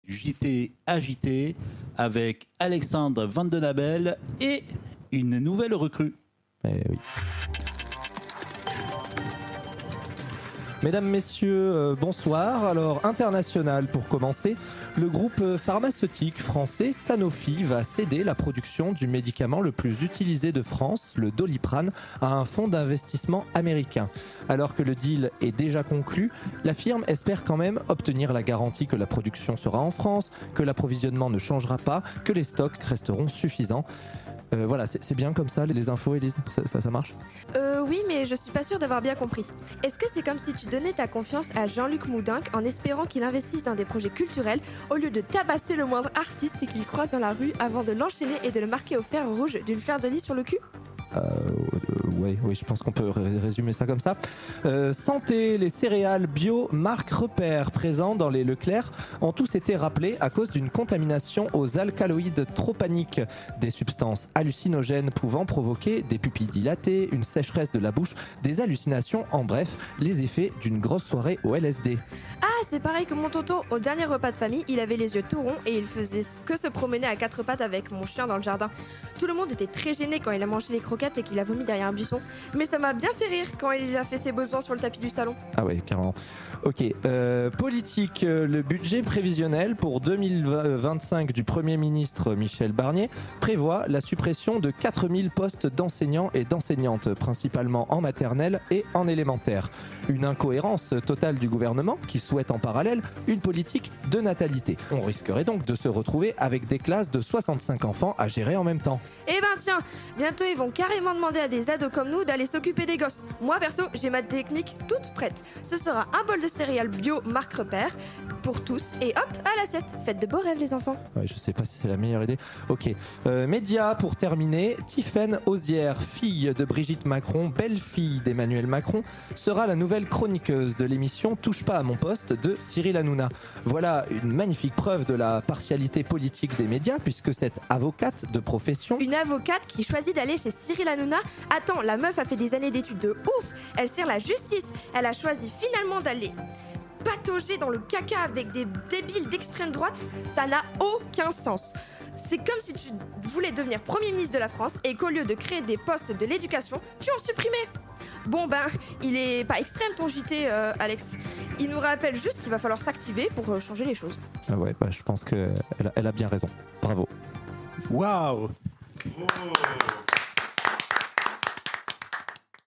du JT agité avec Alexandre Vandenabel et une nouvelle recrue. Eh oui. Mesdames, Messieurs, bonsoir. Alors, international pour commencer, le groupe pharmaceutique français Sanofi va céder la production du médicament le plus utilisé de France, le Doliprane, à un fonds d'investissement américain. Alors que le deal est déjà conclu, la firme espère quand même obtenir la garantie que la production sera en France, que l'approvisionnement ne changera pas, que les stocks resteront suffisants. Voilà, c'est bien comme ça, les infos, Élise, ça marche ? Oui, mais je suis pas sûre d'avoir bien compris. Est-ce que c'est comme si tu donnais ta confiance à Jean-Luc Moudinque en espérant qu'il investisse dans des projets culturels au lieu de tabasser le moindre artiste qu'il croise dans la rue avant de l'enchaîner et de le marquer au fer rouge d'une fleur de lis sur le cul ? Oui, je pense qu'on peut résumer ça comme ça. Santé, les céréales bio marque repère présents dans les Leclerc ont tous été rappelés à cause d'une contamination aux alcaloïdes tropaniques, des substances hallucinogènes pouvant provoquer des pupilles dilatées, une sécheresse de la bouche, des hallucinations, en bref, les effets d'une grosse soirée au LSD. Ah, c'est pareil que mon tonton. Au dernier repas de famille, il avait les yeux tout ronds et il faisait que se promener à quatre pattes avec mon chien dans le jardin. Tout le monde était très gêné quand il a mangé les croquettes et qu'il a vomi derrière un buisson. Mais ça m'a bien fait rire quand il a fait ses besoins sur le tapis du salon. Ah ouais, carrément. Ok, politique, le budget prévisionnel pour 2025 du Premier ministre Michel Barnier prévoit la suppression de 4000 postes d'enseignants et d'enseignantes, principalement en maternelle et en élémentaire. Une incohérence totale du gouvernement qui souhaite en parallèle une politique de natalité. On risquerait donc de se retrouver avec des classes de 65 enfants à gérer en même temps. Eh ben tiens, bientôt ils vont carrément demander à des ados comme nous d'aller s'occuper des gosses. Moi perso, j'ai ma technique toute prête. Ce sera un bol de céréales bio marque repère pour tous et hop, à l'assiette. Faites de beaux rêves les enfants. Ouais, je sais pas si c'est la meilleure idée. Ok, médias pour terminer. Tiffaine Osière, fille de Brigitte Macron, belle-fille d'Emmanuel Macron, sera la nouvelle chroniqueuse de l'émission Touche pas à mon poste de Cyril Hanouna. Voilà une magnifique preuve de la partialité politique des médias puisque cette avocate de profession... Une avocate qui choisit d'aller chez Cyril Hanouna. Attends, la meuf a fait des années d'études de ouf. Elle sert la justice. Elle a choisi finalement d'aller patauger dans le caca avec des débiles d'extrême droite. Ça n'a aucun sens. C'est comme si tu voulais devenir Premier ministre de la France et qu'au lieu de créer des postes de l'éducation, tu en supprimais. Bon ben, il est pas extrême ton JT, Alex. Il nous rappelle juste qu'il va falloir s'activer pour changer les choses. Ah ouais, je pense qu'elle a bien raison. Bravo. Waouh! Oh.